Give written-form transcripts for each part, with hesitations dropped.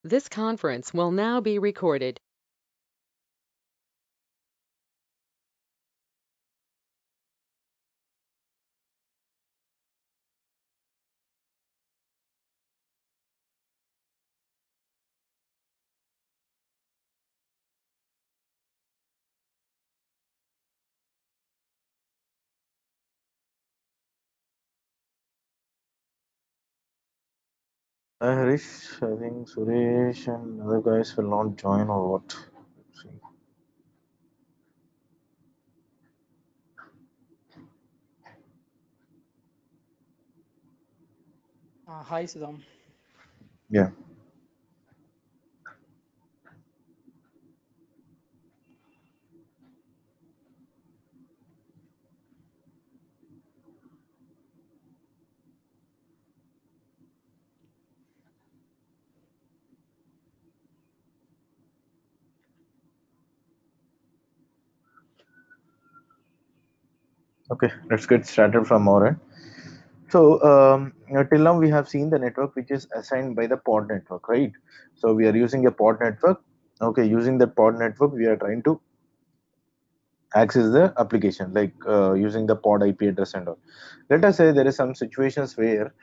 This conference will now be recorded. Hi Harish, I think Suresh and other guys will not join or what? Let's see. Hi, Sudham. Yeah. Okay, let's get started from our end. So, till now we have seen the network which is assigned by the pod network, right? So we are using a pod network. Okay, using the pod network, we are trying to access the application, like using the pod IP address and all. Let us say there is some situations where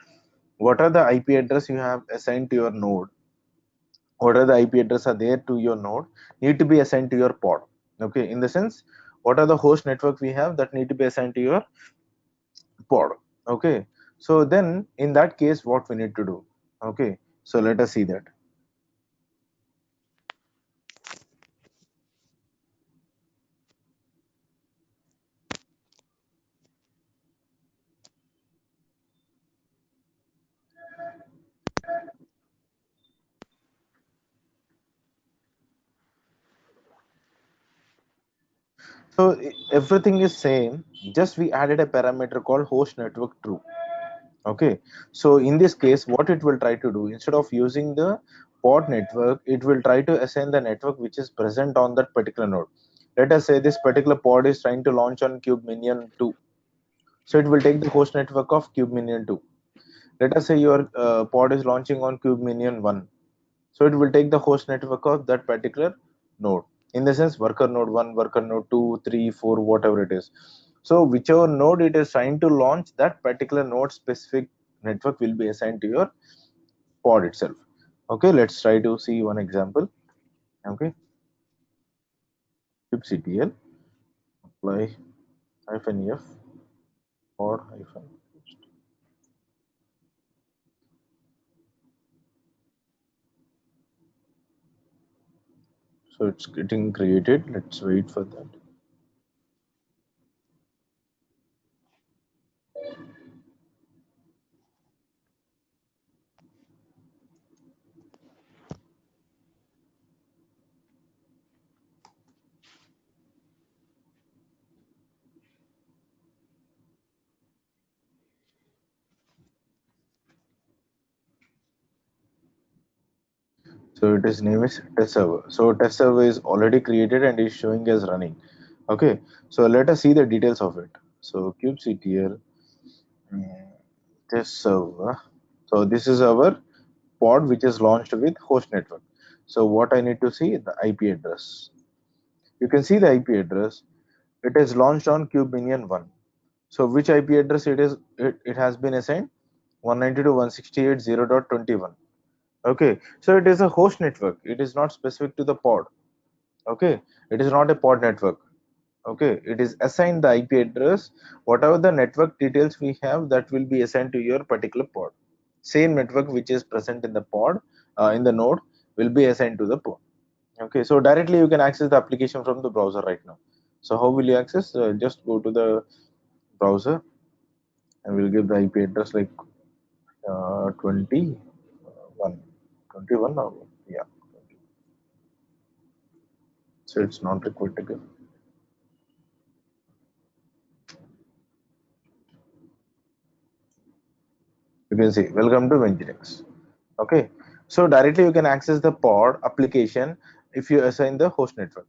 what are the IP address you have assigned to your node, what are the IP address are there to your node need to be assigned to your pod. Okay, in the sense, what are the host network we have that need to be assigned to your pod. Okay, so then in that case, what we need to do? Okay, so let us see that. So everything is same, just we added a parameter called host network true. Okay, so in this case what it will try to do, instead of using the pod network, it will try to assign the network which is present on that particular node. Let us say this particular pod is trying to launch on cube minion 2, so it will take the host network of cube minion 2. Let us say your pod is launching on cube minion 1, so it will take the host network of that particular node, in the sense worker node 1, worker node 2, 3, 4, whatever it is. So whichever node it is trying to launch, that particular node specific network will be assigned to your pod itself. Okay, let's try to see one example. Okay, kubectl apply -f pod hyphen. So it's getting created, let's wait for that. So it is name is test server. So test server is already created and is showing as running. Okay, so let us see the details of it. So kubectl test server. So this is our pod which is launched with host network. So what I need to see, the IP address. You can see the IP address. It is launched on cube minion 1. So which IP address it is? It has been assigned 192.168.0.21. Okay, so it is a host network. It is not specific to the pod. Okay, it is not a pod network. Okay, it is assigned the IP address. Whatever the network details we have, that will be assigned to your particular pod. Same network which is present in the pod, in the node, will be assigned to the pod. Okay, so directly you can access the application from the browser right now. So how will you access? Just go to the browser and we'll give the IP address like 21, 21 or yeah. So it's not required to give. You can see welcome to Nginx. Okay, so directly you can access the pod application if you assign the host network.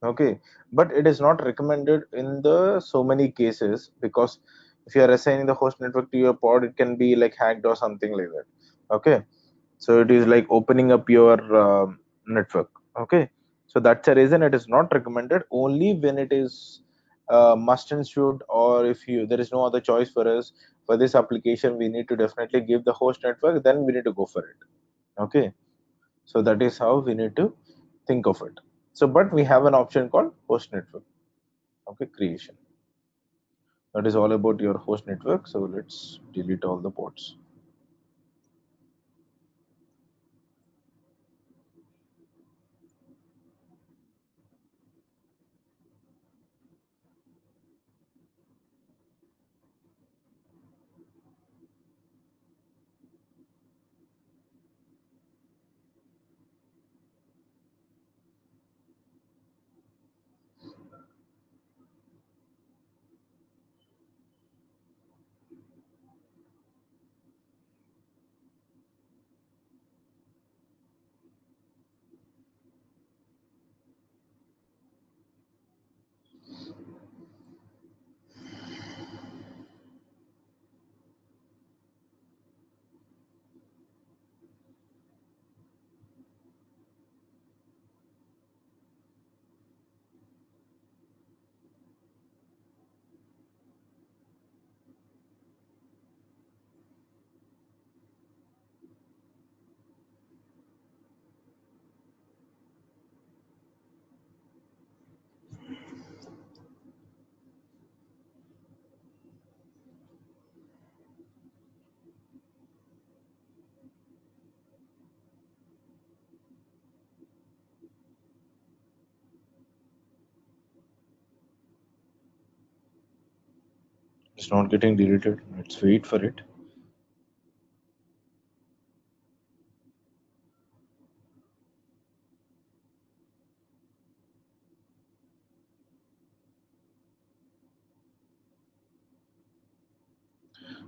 Okay, but it is not recommended in the so many cases, because if you are assigning the host network to your pod, it can be like hacked or something like that. Okay, So it is like opening up your network. Okay, so that's a reason it is not recommended. Only when it is must and should, or if you there is no other choice for us for this application, we need to definitely give the host network, then we need to go for it. Okay, so that is how we need to think of it. So but we have an option called host network. Okay, creation. That is all about your host network. So let's delete all the ports. It's not getting deleted. Let's wait for it.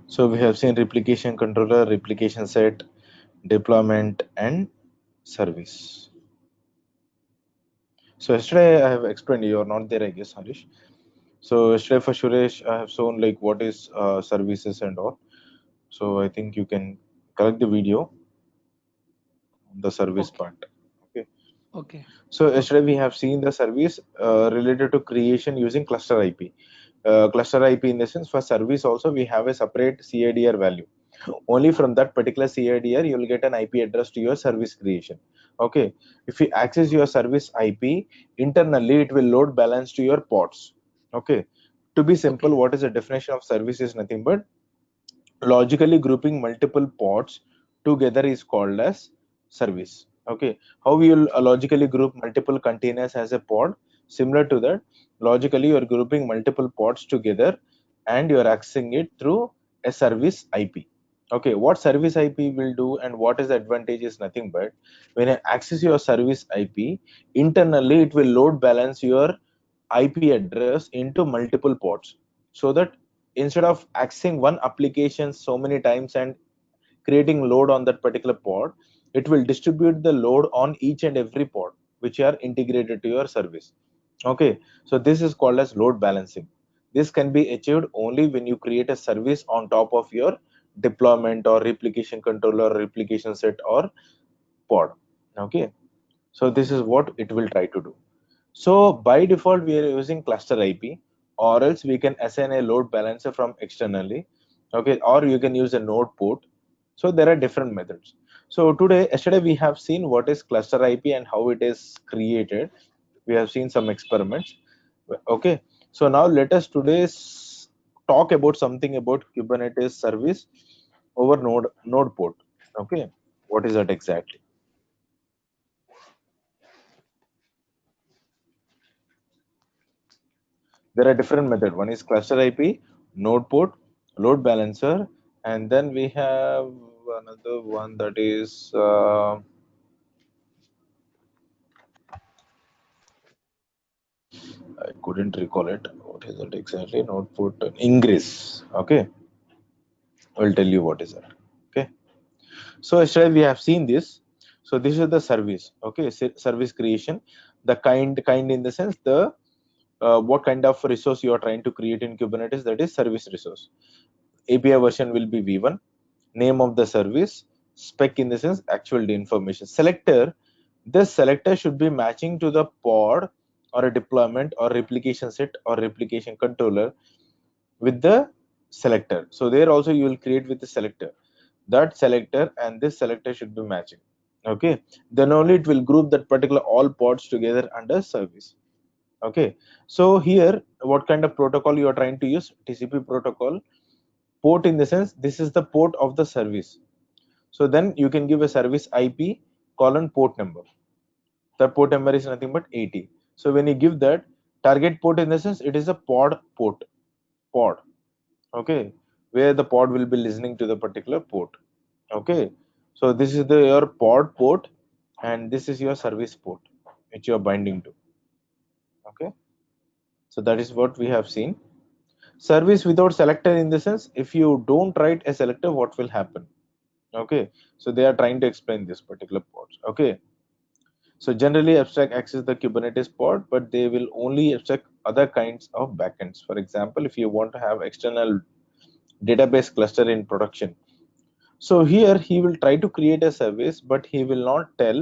So we have seen replication controller, replication set, deployment, and service. So yesterday I have explained, you are not there, I guess, Harish. So yesterday for Suresh, I have shown like what is services and all. So I think you can collect the video on the service Okay. part. Okay. Okay. So yesterday we have seen the service related to creation using cluster IP. Cluster IP in the sense for service also we have a separate CIDR value. Only from that particular CIDR you will get an IP address to your service creation. Okay, if you access your service IP internally, it will load balance to your pods. Okay, to be simple, Okay. what is the definition of service is nothing but logically grouping multiple pods together is called as service. Okay, how we will logically group multiple containers as a pod? Similar to that, logically you are grouping multiple pods together and you are accessing it through a service IP. Okay, what service IP will do and what is the advantage is nothing but when you access your service IP internally, it will load balance your IP address into multiple pods, so that instead of accessing one application so many times and creating load on that particular pod, it will distribute the load on each and every pod which are integrated to your service. Okay, so this is called as load balancing. This can be achieved only when you create a service on top of your deployment or replication controller, replication set, or pod. Okay, so this is what it will try to do. So by default, we are using cluster IP, or else we can assign a load balancer from externally. Okay, or you can use a node port. So there are different methods. So yesterday we have seen what is cluster IP and how it is created. We have seen some experiments. Okay, so now let us talk about something about Kubernetes service over node port. Okay, what is that exactly? There are different methods. One is cluster IP, node port, load balancer, and then we have another one that is I couldn't recall it. What is that exactly? Node port ingress. Okay, I'll tell you what is that. Okay, so yesterday we have seen this. So this is the service. Okay, service creation. The kind in the sense the what kind of resource you are trying to create in Kubernetes, that is service resource. API version will be V1, name of the service, spec in the sense actual information. Selector, this selector should be matching to the pod or a deployment or replication set or replication controller with the selector. So there also you will create with the selector. That selector and this selector should be matching. Okay, then only it will group that particular all pods together under service. Okay, so here what kind of protocol you are trying to use? TCP protocol. Port in the sense this is the port of the service. So then you can give a service IP colon port number. The port number is nothing but 80. So when you give that target port in the sense it is a pod port, pod. Okay, where the pod will be listening to the particular port. Okay, so this is the your pod port and this is your service port which you are binding to. Okay, so that is what we have seen. Service without selector in the sense if you don't write a selector what will happen. Okay, so they are trying to explain this particular pods. Okay, so generally abstract access the Kubernetes pod but they will only abstract other kinds of backends. For example, if you want to have external database cluster in production, so here he will try to create a service but he will not tell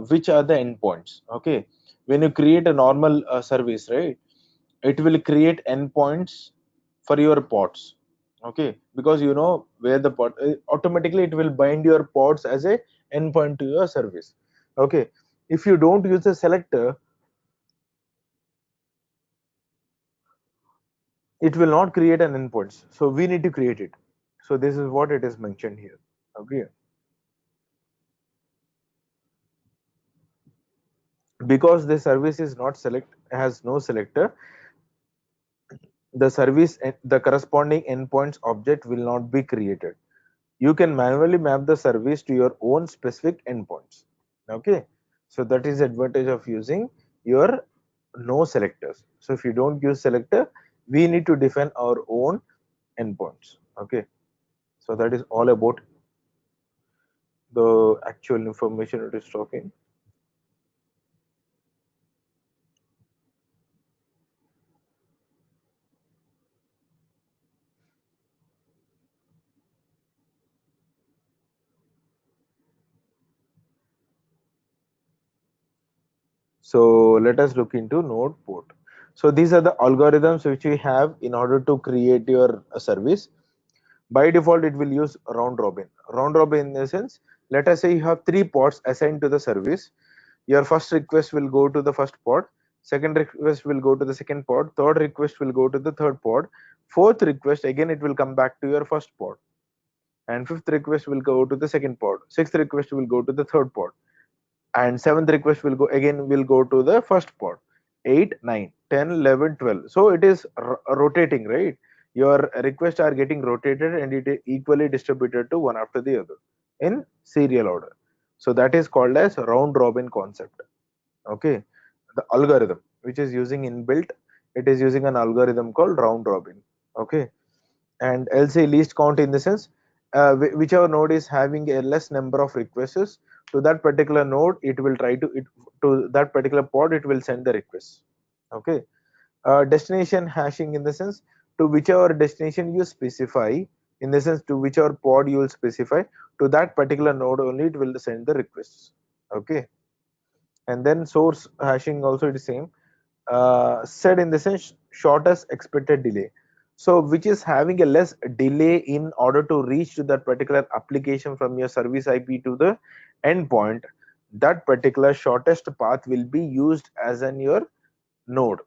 which are the endpoints. Okay, when you create a normal service, right, it will create endpoints for your pods. Okay, because you know where the pod automatically it will bind your pods as a endpoint to your service. Okay, if you don't use a selector it will not create an endpoints, so we need to create it. So this is what it is mentioned here. Okay, because the service is not select has no selector, the service the corresponding endpoints object will not be created. You can manually map the service to your own specific endpoints. Okay, so that is the advantage of using your no selectors. So if you don't use selector we need to define our own endpoints. Okay, so that is all about the actual information it is talking. So let us look into node port. So these are the algorithms which we have in order to create your service. By default it will use round robin. Round robin in the sense, let us say you have 3 pods assigned to the service. Your first request will go to the first pod, second request will go to the second pod, third request will go to the third pod, fourth request again it will come back to your first pod, and fifth request will go to the second pod, sixth request will go to the third pod, and seventh request will go again will go to the first pod. 8 9 10 11 12, so it is rotating, right? Your requests are getting rotated and it is equally distributed to one after the other in serial order. So that is called as round robin concept. Okay, the algorithm which is using inbuilt, it is using an algorithm called round robin. Okay, and LC least count in the sense whichever node is having a less number of requests to that particular node it will try to it to that particular pod it will send the request. Okay, destination hashing in the sense to whichever destination you specify, in the sense to whichever pod you will specify, to that particular node only it will send the requests. Okay, and then source hashing also the same, said in the sense shortest expected delay, so which is having a less delay in order to reach to that particular application from your service IP to the endpoint, that particular shortest path will be used as an your node.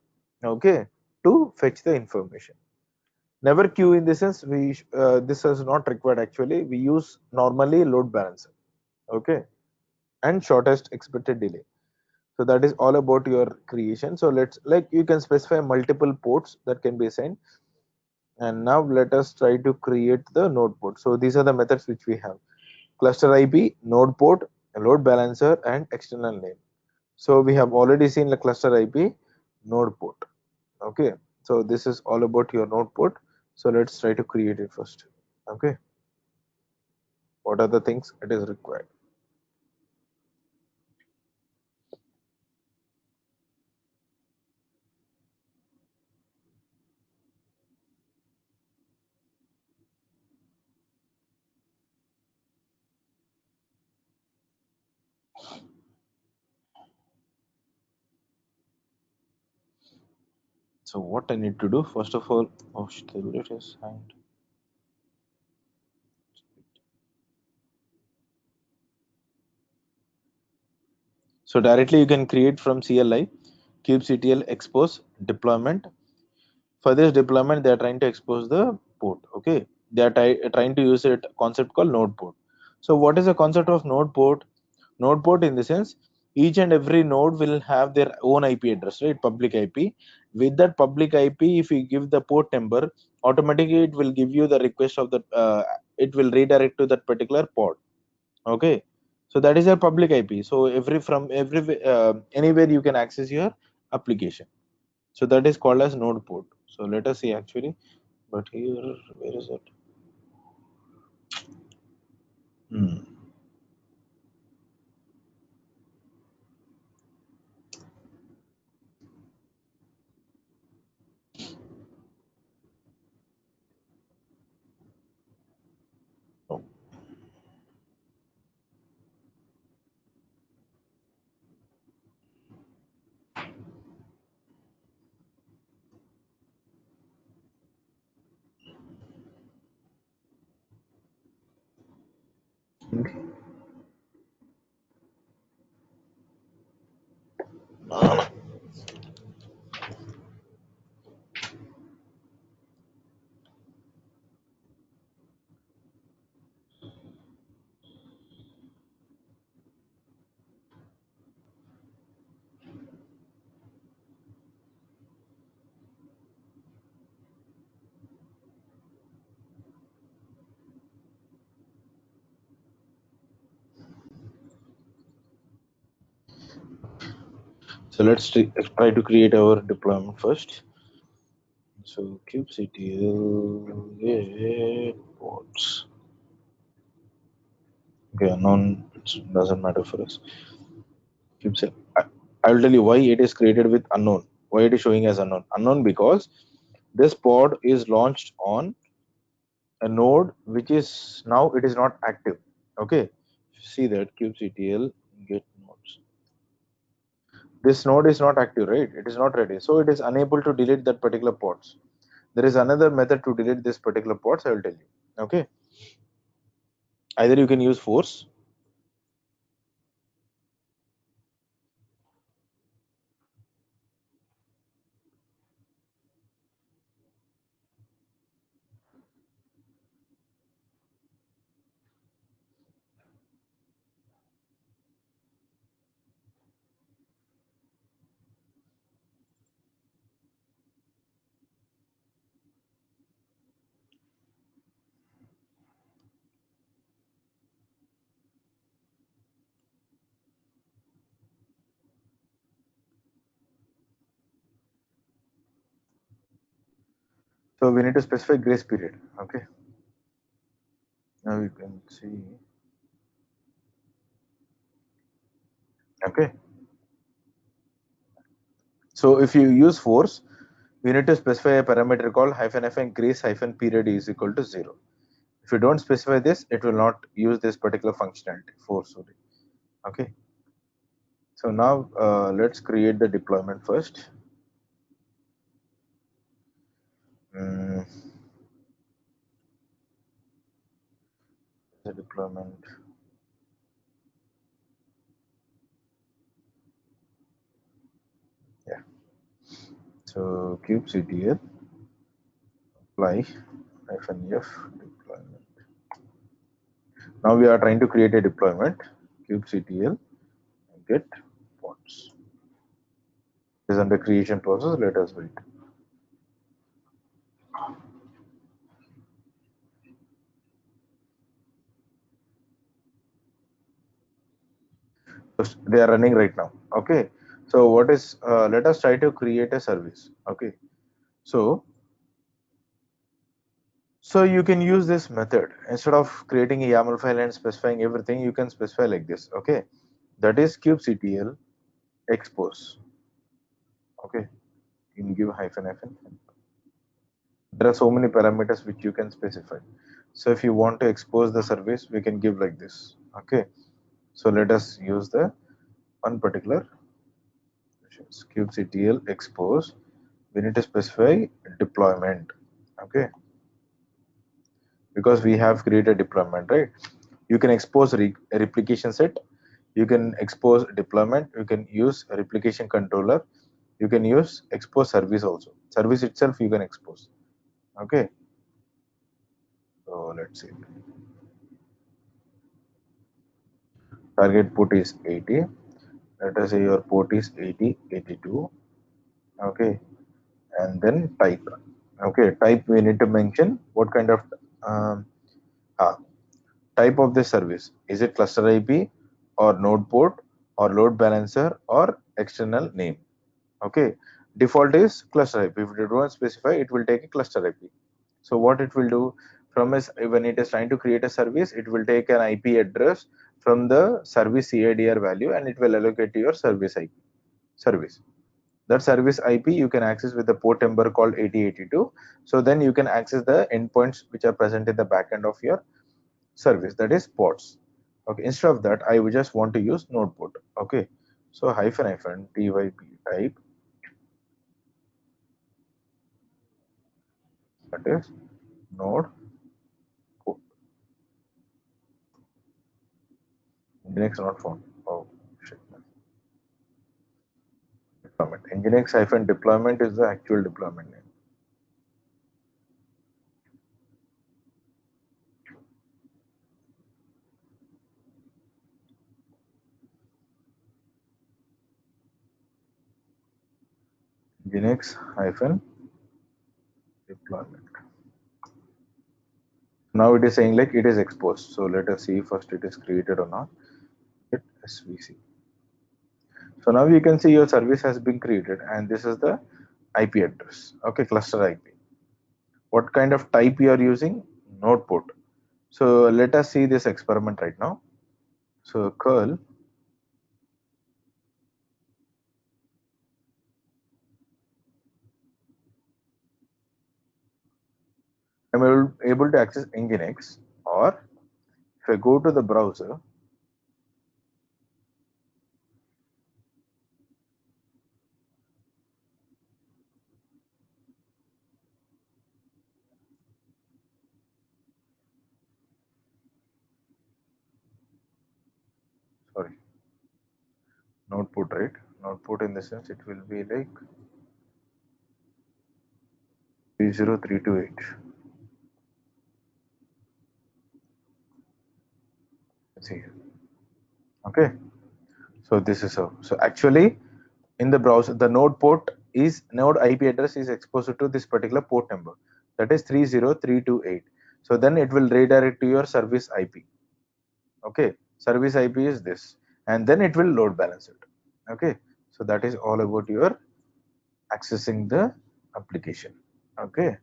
Okay, to fetch the information. Never queue in the sense we this is not required, actually we use normally load balancer. Okay, and shortest expected delay. So that is all about your creation. So let's, like, you can specify multiple ports that can be assigned. And now let us try to create the node port. So these are the methods which we have: cluster IP, node port, load balancer, and external name. So we have already seen the cluster IP, node port. Okay, so this is all about your node port. So let's try to create it first. Okay, what are the things it is required? So what I need to do, first of all, oh, it is hanged. So directly you can create from CLI kubectl expose deployment. For this deployment, they are trying to expose the port. Okay, they are trying to use a concept called node port. So what is the concept of node port? Node port in the sense each and every node will have their own IP address, right? Public IP. With that public IP, if you give the port number, automatically it will give you the request of the. It will redirect to that particular port. Okay, so that is your public IP. So anywhere you can access your application. So that is called as node port. So let us see actually. But here, where is it? Hmm. Oh. So let's try to create our deployment first. So kubectl get ports. Okay, unknown doesn't matter for us. Kubectl. I will tell you why it is created with unknown. Why it is showing as unknown? Unknown because this pod is launched on a node which is now it is not active. Okay, see that kubectl get nodes. This node is not active, right? It is not ready, so it is unable to delete that particular pods. There is another method to delete this particular pods. I will tell you. Okay, either you can use force. So we need to specify grace period. Okay, now you can see. Okay, so if you use force, we need to specify a parameter called -f grace period is equal to 0. If you don't specify this, it will not use this particular functionality force only. Okay, so now let's create the deployment first. Mm, the deployment. Yeah. So kubectl apply -f deployment. Now we are trying to create a deployment. Kubectl get pods. It is under creation process. Let us wait. So they are running right now. Okay. So what is? Let us try to create a service. Okay. So you can use this method instead of creating a YAML file and specifying everything. You can specify like this. Okay. That is kubectl expose. Okay. You can give -f. There are so many parameters which you can specify. So if you want to expose the service, we can give like this. Okay, so let us use the one particular kubectl expose we need to specify deployment. Okay, because we have created deployment, right? You can expose a replication set, you can expose deployment, you can use a replication controller, you can use expose service also. Service itself you can expose. Okay, so let's see. Target port is 80. Let us say your port is 80, 82. Okay, and then type. Okay, type we need to mention what kind of um, ah, type of the service. Is it cluster IP or node port or load balancer or external name? Okay, default is cluster IP. If you don't specify, it will take a cluster IP. So what it will do from is when it is trying to create a service, it will take an IP address from the service CIDR value and it will allocate to your service IP service. That service IP you can access with the port number called 8082. So then you can access the endpoints which are present in the backend of your service, that is ports. Okay, instead of that I would just want to use node port. Okay, so hyphen hyphen typ type, that is node port. Nginx not found. Oh shit, man. Deployment. Nginx hyphen deployment is the actual deployment name. Nginx hyphen deployment. Now it is saying like it is exposed. So let us see first it is created or not. Hit SVC. So now you can see your service has been created and this is the IP address. Okay, cluster IP. What kind of type you are using? Node port. So let us see this experiment right now. So curl I'm able to access Nginx, or if I go to the browser, sorry, node port, right? Node port in the sense it will be like 30328. Let's see here. Okay, so this is how. So actually, in the browser, the node port is node IP address is exposed to this particular port number, that is 30328. So then it will redirect to your service IP. Okay, service IP is this, and then it will load balance it. Okay, so that is all about your accessing the application. Okay,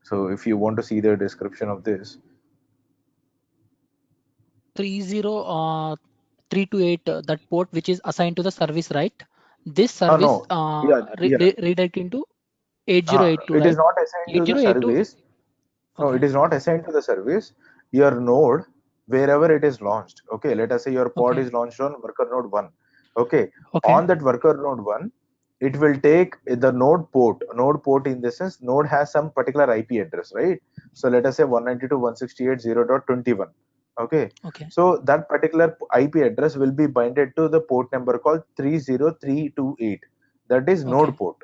so if you want to see the description of this, 30328, that port which is assigned to the service, right? This service no, yeah, yeah, redirect into 8082, it is right? not assigned to the 8082. service. No, Okay. it is not assigned to the service. Your node, wherever it is launched. Okay, let us say your pod Okay. is launched on worker node 1. Okay, Okay. on that worker node 1, it will take the node port. Node port in the sense, node has some particular IP address, right? So let us say 192.168.0.21. Okay, Okay. so that particular IP address will be binded to the port number called 30328. That is node Okay. port.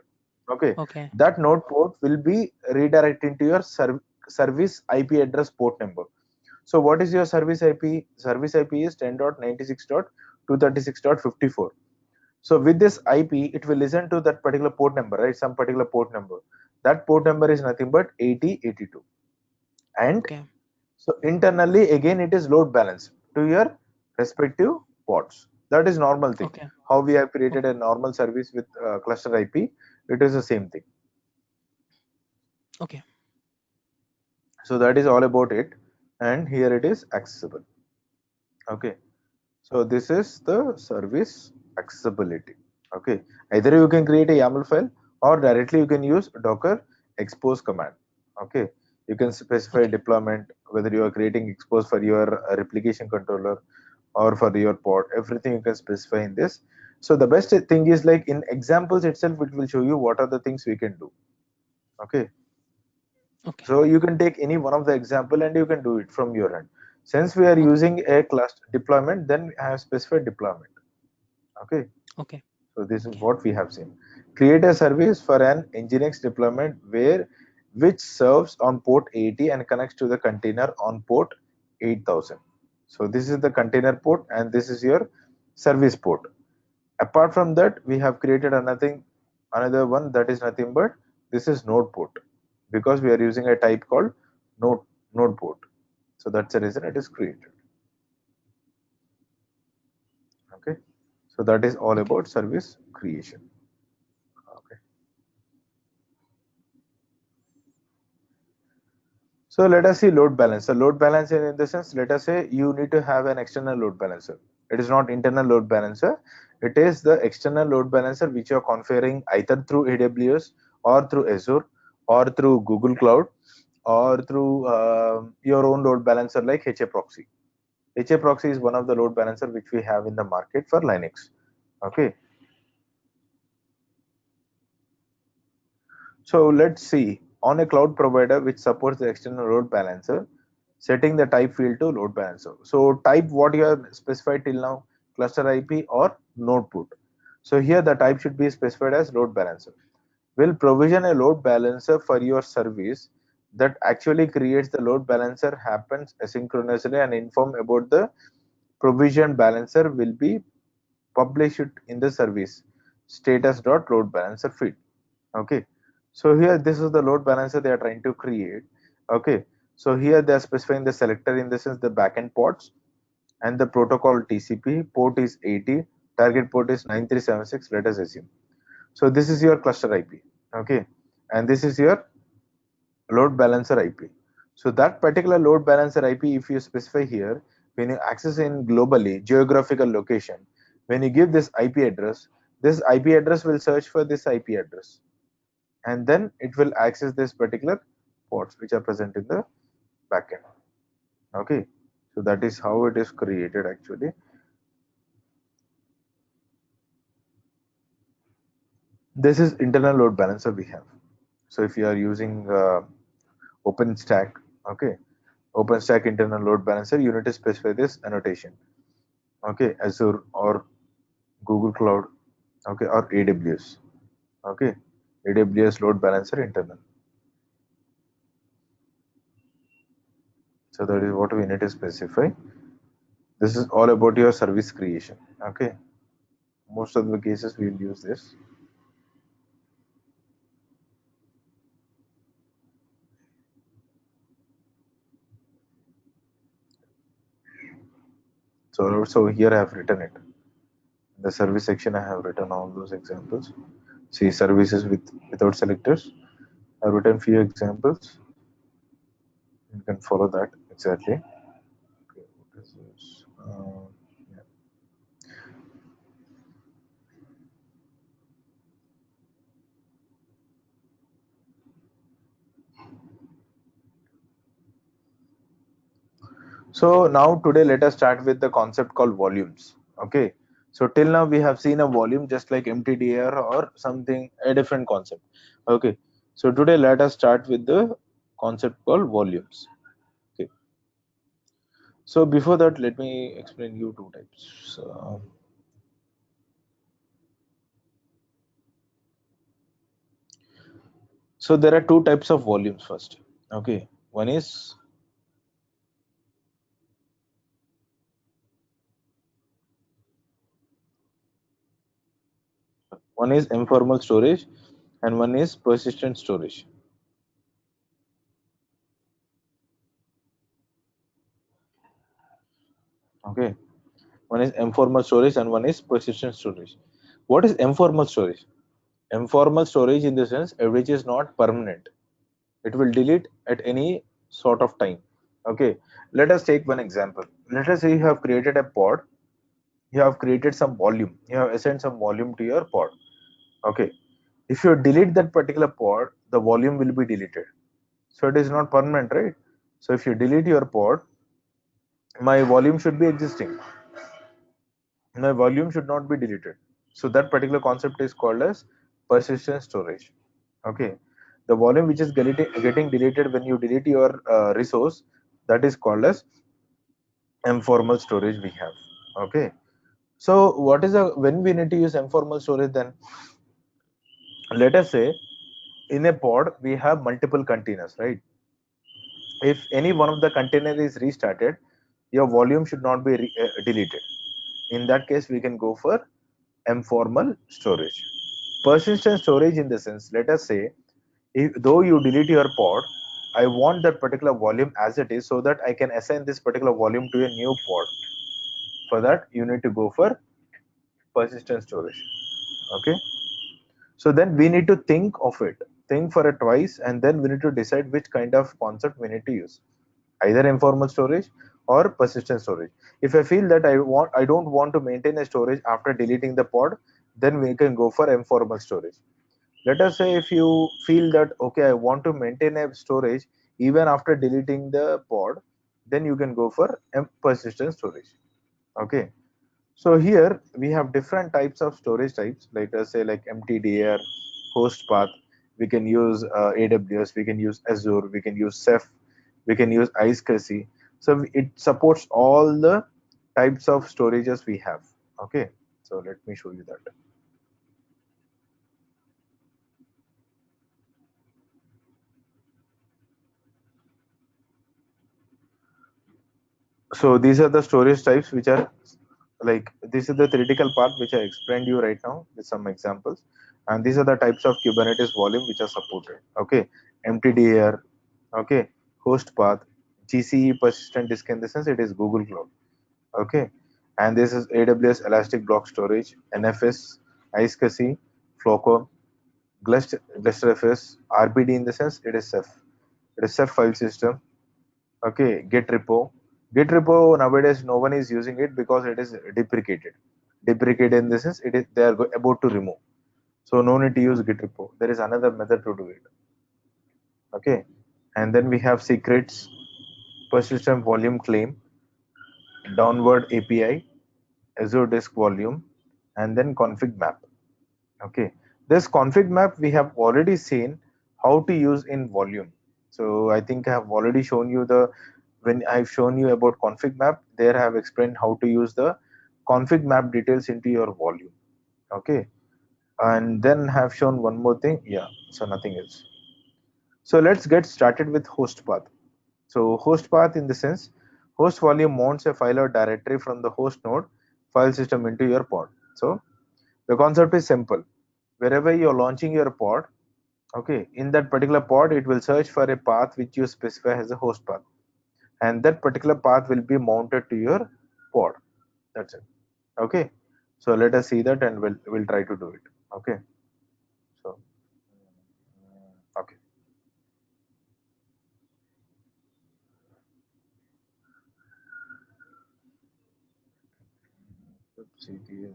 Okay, Okay. that node port will be redirected to your service IP address port number. So what is your service IP? Service IP is 10.96.236.54. So with this IP, it will listen to that particular port number, right? Some particular port number. That port number is nothing but 8082. And Okay. so internally, again, it is load balanced to your respective ports. That is normal thing. Okay. How we have created Okay. a normal service with cluster IP, it is the same thing. Okay. So that is all about it. And here it is accessible. Okay, so this is the service accessibility. Okay, either you can create a YAML file or directly you can use Docker expose command. Okay, you can specify Okay. deployment, whether you are creating expose for your replication controller or for your pod, everything you can specify in this. So the best thing is like in examples itself, it will show you what are the things we can do. Okay. Okay. So you can take any one of the example and you can do it from your end. Since we are Okay. using a cluster deployment, then I have specified deployment. Okay. Okay. So this is Okay. what we have seen. Create a service for an Nginx deployment which serves on port 80 and connects to the container on port 8000. So this is the container port and this is your service port. Apart from that, we have created another one that is nothing but this is node port, because we are using a type called node port. So that's the reason it is created. Okay. So that is all Okay. about service creation. Okay. So let us see load balancer. Load balancer in the sense, let us say you need to have an external load balancer. It is not internal load balancer. It is the external load balancer which you are configuring either through AWS or through Azure or through Google Cloud or through your own load balancer like HAProxy. HAProxy is one of the load balancer which we have in the market for Linux. Okay. So let's see, on a cloud provider which supports the external load balancer, setting the type field to load balancer. So type what you have specified till now, cluster IP or node port. So here the type should be specified as load balancer. Will provision a load balancer for your service that actually creates the load balancer happens asynchronously and inform about the provision balancer will be published in the service status.load balancer field. Okay. So here this is the load balancer they are trying to create. Okay. So here they are specifying the selector in the sense the backend ports and the protocol TCP port is 80, target port is 9376, let us assume. So this is your cluster IP. Okay. And this is your load balancer IP. So that particular load balancer IP, if you specify here, when you access in globally geographical location, when you give this IP address will search for this IP address, and then it will access this particular ports which are present in the backend. Okay, so that is how it is created actually. This is internal load balancer we have. So if you are using OpenStack, okay, OpenStack internal load balancer, you need to specify this annotation. Okay, Azure or Google Cloud, okay, or AWS. Okay, AWS load balancer internal. So that is what we need to specify. This is all about your service creation. Okay, most of the cases we will use this. So here I have written it. In the service section, I have written all those examples. See services without selectors. I've written few examples. You can follow that exactly. Okay, what is this? Yeah. So now today let us start with the concept called volumes. Okay. So till now we have seen a volume just like MTDR or something, a different concept. Okay. So today let us start with the concept called volumes. Okay. So before that, let me explain you two types. So there are two types of volumes first. Okay. One is informal storage and one is persistent storage. Okay. One is informal storage and one is persistent storage. What is informal storage? Informal storage in the sense which is not permanent. It will delete at any sort of time. Okay. Let us take one example. Let us say you have created a pod. You have created some volume. You have assigned some volume to your pod. Okay. If you delete that particular pod, the volume will be deleted. So it is not permanent, right? So if you delete your pod, my volume should be existing. My volume should not be deleted. So that particular concept is called as persistent storage. Okay, the volume which is getting deleted when you delete your resource, that is called as informal storage we have. Okay, so what is a when we need to use informal storage? Then let us say in a pod we have multiple containers, right? If any one of the container is restarted, your volume should not be deleted. In that case, we can go for informal storage. Persistent storage in the sense, let us say, though you delete your pod, I want that particular volume as it is so that I can assign this particular volume to a new pod. For that, you need to go for persistent storage. Okay. So then we need to think of it, think for it twice, and then we need to decide which kind of concept we need to use, either informal storage or persistent storage. If I feel that I don't want to maintain a storage after deleting the pod, then we can go for informal storage. Let us say if you feel that okay, I want to maintain a storage even after deleting the pod, then you can go for persistent storage. Okay, so here we have different types of storage types, like us say like mtdr, host path. We can use aws, we can use azure, we can use ceph, we can use iSCSI. So it supports all the types of storages we have. Okay, so let me show you that. So these are the storage types which are like, this is the theoretical part which I explained you right now with some examples, and these are the types of Kubernetes volume which are supported. Okay, mtdr, okay, host path, GCE persistent disk, in the sense it is Google Cloud. Okay, and this is AWS Elastic Block Storage, NFS, iSCSI, Floco, GlusterFS, RBD, in the sense it is Ceph. It is Ceph file system. Okay, Git repo. Git repo nowadays no one is using it because it is deprecated. Deprecated in the sense it is they are about to remove. So no need to use Git repo. There is another method to do it. Okay, and then we have secrets, persistent volume claim, downward API, Azure Disk Volume, and then config map. Okay, this config map we have already seen how to use in volume. So I think I have already shown you the, when I've shown you about config map, there I have explained how to use the config map details into your volume. Okay, and then have shown one more thing. Yeah, so nothing else. So let's get started with host path. So host path, in the sense, host volume mounts a file or directory from the host node file system into your pod. So the concept is simple. Wherever you're launching your pod, okay, in that particular pod, it will search for a path which you specify as a host path, and that particular path will be mounted to your pod. That's it. Okay, so let us see that, and we'll try to do it. Okay, so okay, let's see the,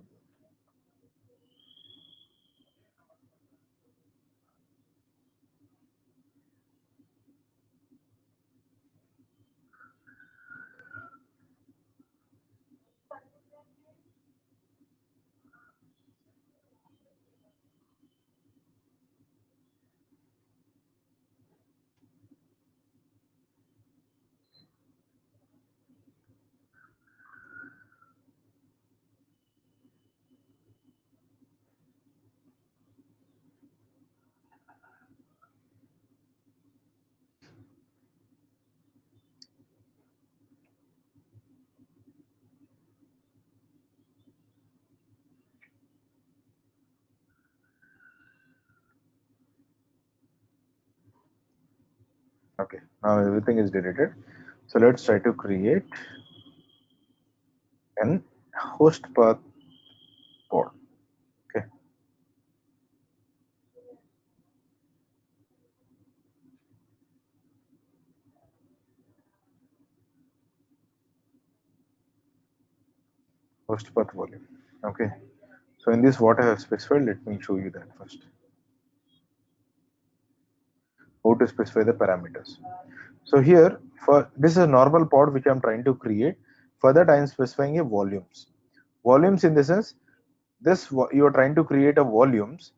okay. Now everything is deleted. So let's try to create an host path pod. Okay, host path volume. Okay, so in this, what I have specified, let me show you that first. How to specify the parameters. So here, for this is a normal pod which I'm trying to create. For that, I am specifying a volumes. Volumes, in the sense, this you are trying to create a volumes.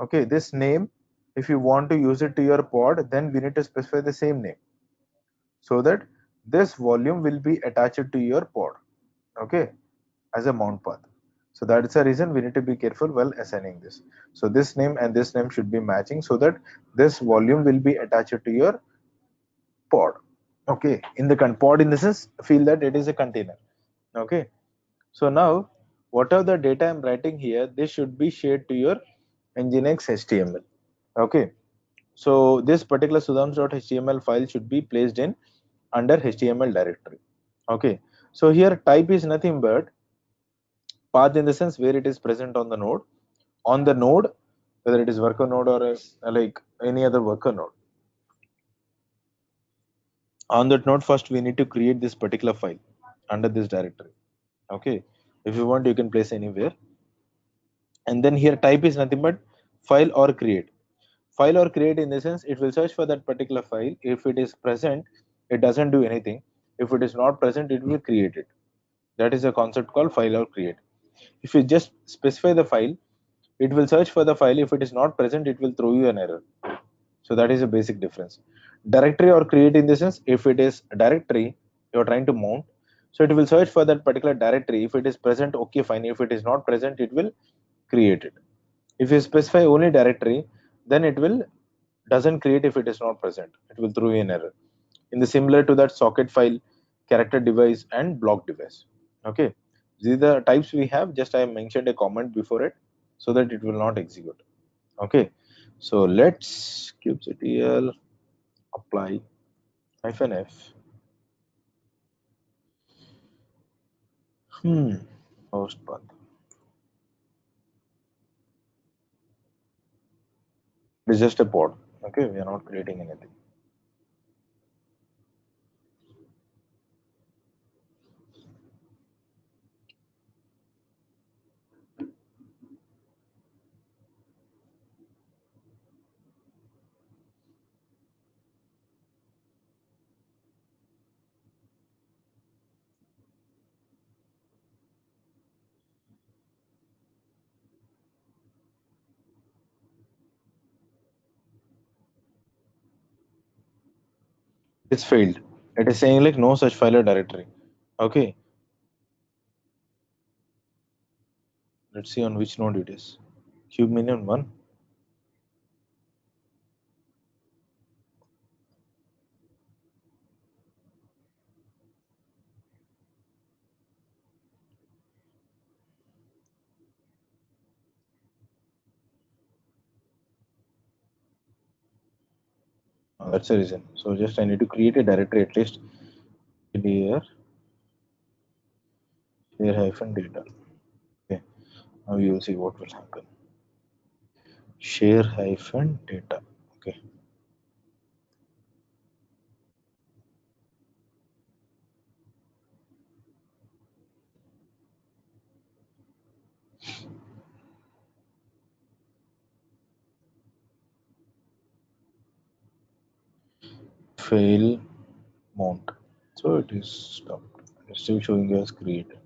Okay, this name, if you want to use it to your pod, then we need to specify the same name so that this volume will be attached to your pod. Okay, as a mount path. So that's the reason we need to be careful while assigning this. So this name and this name should be matching so that this volume will be attached to your pod. Okay, in the pod in the sense, feel that it is a container. Okay, so now whatever the data I'm writing here, this should be shared to your nginx html. Okay, so this particular sudhams.html file should be placed in under html directory. Okay, so here type is nothing but path in the sense where it is present on the node, whether it is worker node or like any other worker node. On that node, first we need to create this particular file under this directory. Okay, if you want, you can place anywhere. And then here type is nothing but file or create. File or create in the sense it will search for that particular file. If it is present, it doesn't do anything. If it is not present, it will create it. That is a concept called file or create. If you just specify the file, it will search for the file. If it is not present, it will throw you an error. So that is a basic difference. Directory or create in the sense, if it is a directory you're trying to mount, so it will search for that particular directory. If it is present, okay, fine. If it is not present, it will create it. If you specify only directory, then it will doesn't create if it is not present. It will throw you an error. In the similar to that socket file, character device, and block device. Okay, these are the types we have. Just I mentioned a comment before it so that it will not execute. Okay, so let's kubectl apply -f. Host path. It is just a pod. Okay, we are not creating anything. It's failed. It is saying like no such file or directory. Okay, let's see on which node it is. Cube minion 1. That's the reason. So just I need to create a directory at least here share hyphen data. Okay, now you will see what will happen. Share hyphen data. Okay, fail mount. So it is stopped. It's still showing you as created.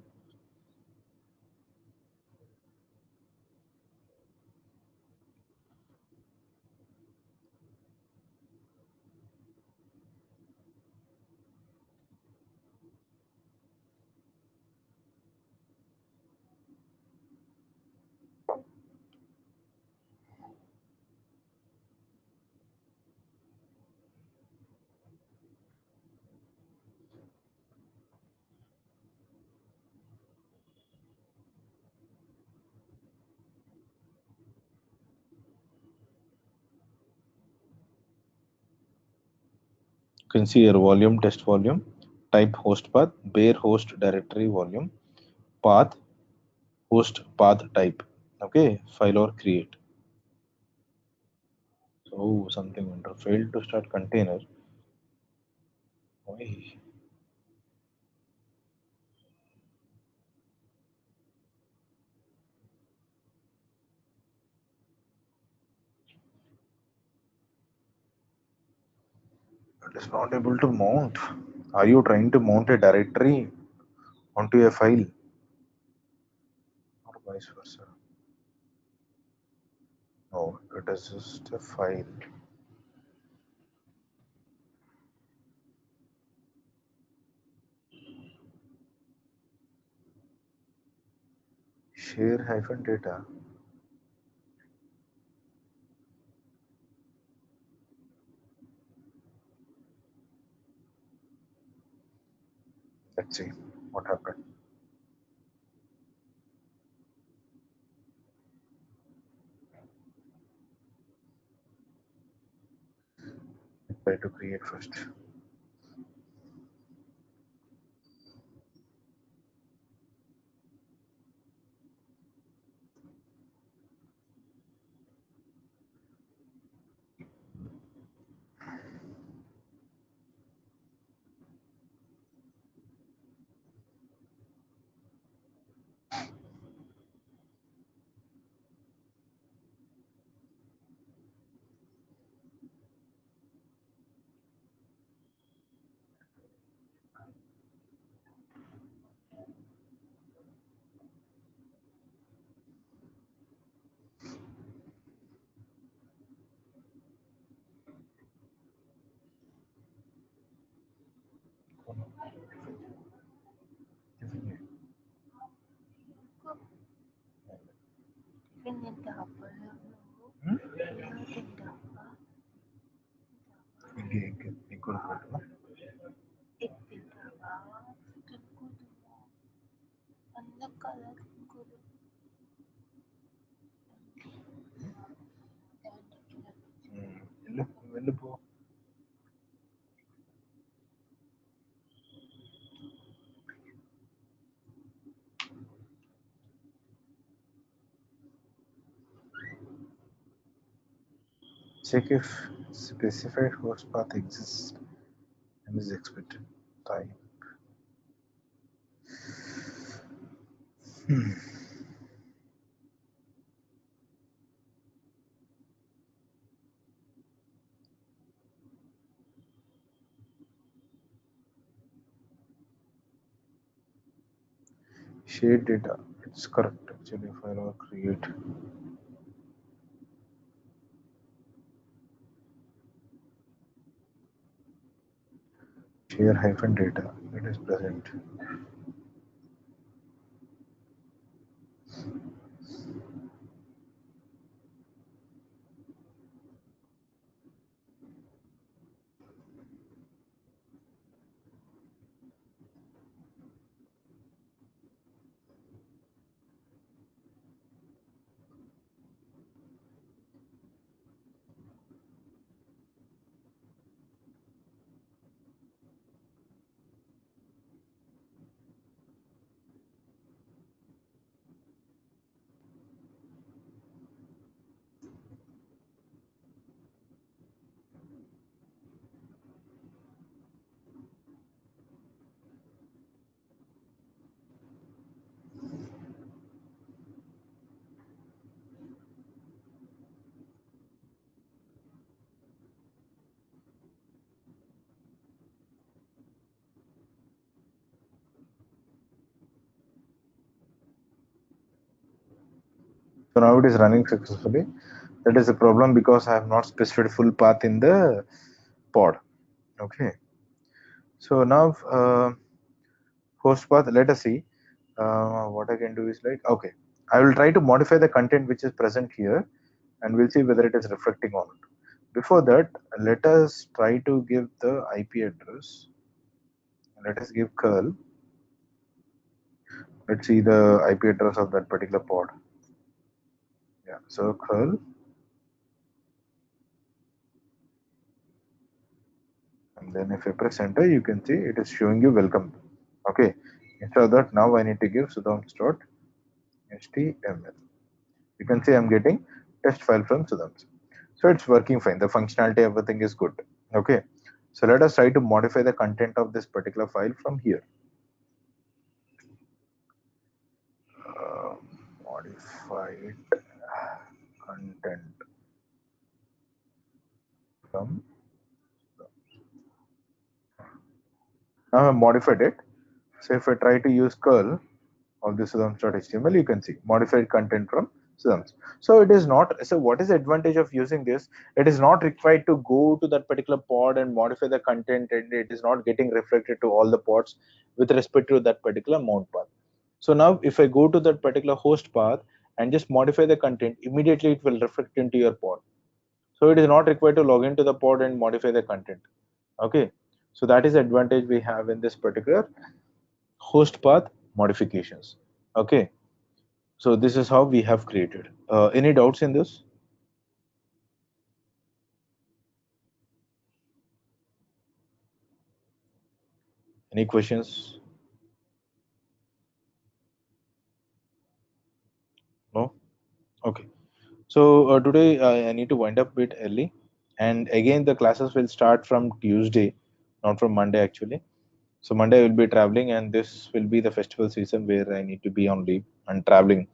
You can see your volume, test volume, type host path, bare host directory volume, path, host path type. Okay, file or create. So something wonder failed to start container. Why? It is not able to mount. Are you trying to mount a directory onto a file? Or vice versa. No, it is just a file. Share hyphen data. Let's see what happened. Try to create first. Check if specified host path exists and is expected. Type. Share data. It's correct actually. File or create. Share hyphen data. It is present. So now it is running successfully. That is a problem because I have not specified full path in the pod. Okay. So now host path. Let us see. What I can do is like, okay, I will try to modify the content which is present here, and we'll see whether it is reflecting on it. Before that, let us try to give the IP address. Let us give curl. Let's see the IP address of that particular pod. Yeah, so curl, and then if I press enter, you can see it is showing you welcome. Okay, instead of that, now I need to give sudhams.html. You can see I'm getting test file from Sudhams. So it's working fine. The functionality, everything is good. Okay, so let us try to modify the content of this particular file from here. Modified content from. Now I modified it. So if I try to use curl of the Sudams.html, you can see modified content from Sudams. So it is not, so what is the advantage of using this? It is not required to go to that particular pod and modify the content, and it is not getting reflected to all the pods with respect to that particular mount path. So now if I go to that particular host path and just modify the content, immediately it will reflect into your pod. So it is not required to log into the pod and modify the content. Okay, so that is the advantage we have in this particular host path modifications. Okay, so this is how we have created. Any doubts in this? Any questions? No? Okay. So today I need to wind up a bit early, and again the classes will start from Tuesday, not from Monday actually. So Monday I will be traveling, and this will be the festival season where I need to be on leave and traveling.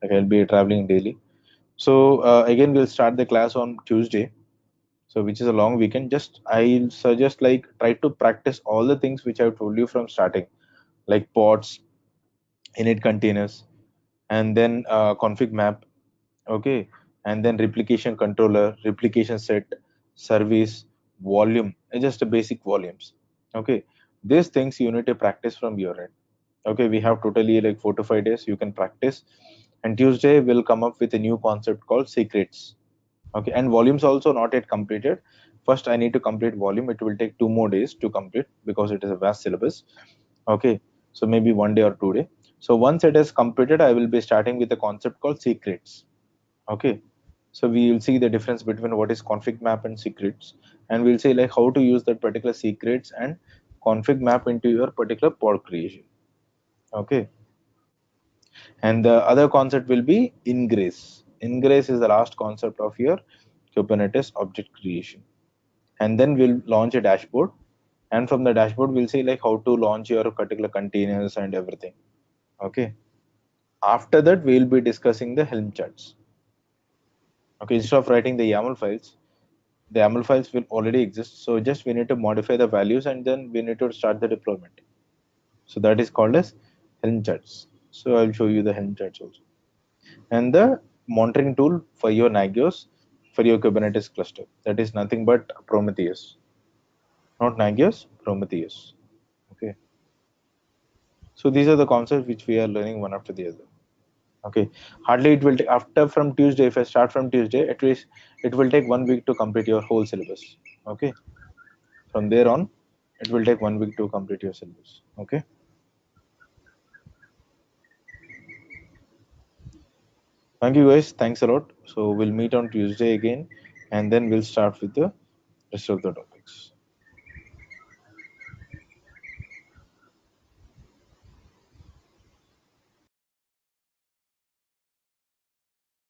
Like I'll be traveling daily. So again we'll start the class on Tuesday. So which is a long weekend. Just I'll suggest like try to practice all the things which I've told you from starting, like pods, init containers, and then config map, okay, and then replication controller, replication set, service, volume, and just the basic volumes, okay. These things you need to practice from your end. Okay, we have totally like 4 to 5 days you can practice, and Tuesday we'll come up with a new concept called secrets. Okay, and volumes also not yet completed. First I need to complete volume. It will take 2 more days to complete because it is a vast syllabus. Okay, so maybe 1 day or 2 day. So once it is completed, I will be starting with a concept called secrets. Okay, so we will see the difference between what is config map and secrets, and we'll see like how to use that particular secrets and config map into your particular pod creation. Okay, and the other concept will be ingress. Ingress is the last concept of your Kubernetes object creation, and then we'll launch a dashboard, and from the dashboard we'll see like how to launch your particular containers and everything. Okay, after that we'll be discussing the Helm charts. Okay, instead of writing the YAML files, the YAML files will already exist, so just we need to modify the values and then we need to start the deployment. So that is called as Helm charts. So I'll show you the Helm charts also, and the monitoring tool for your Nagios, for your Kubernetes cluster, that is nothing but Prometheus, not Nagios, Prometheus. Okay, so these are the concepts which we are learning one after the other. Okay, hardly it will take after from Tuesday. If I start from Tuesday, at least it will take 1 week to complete your whole syllabus. Okay, from there on it will take 1 week to complete your syllabus. Okay, thank you guys, thanks a lot. So we'll meet on Tuesday again, and then we'll start with the rest of the topic.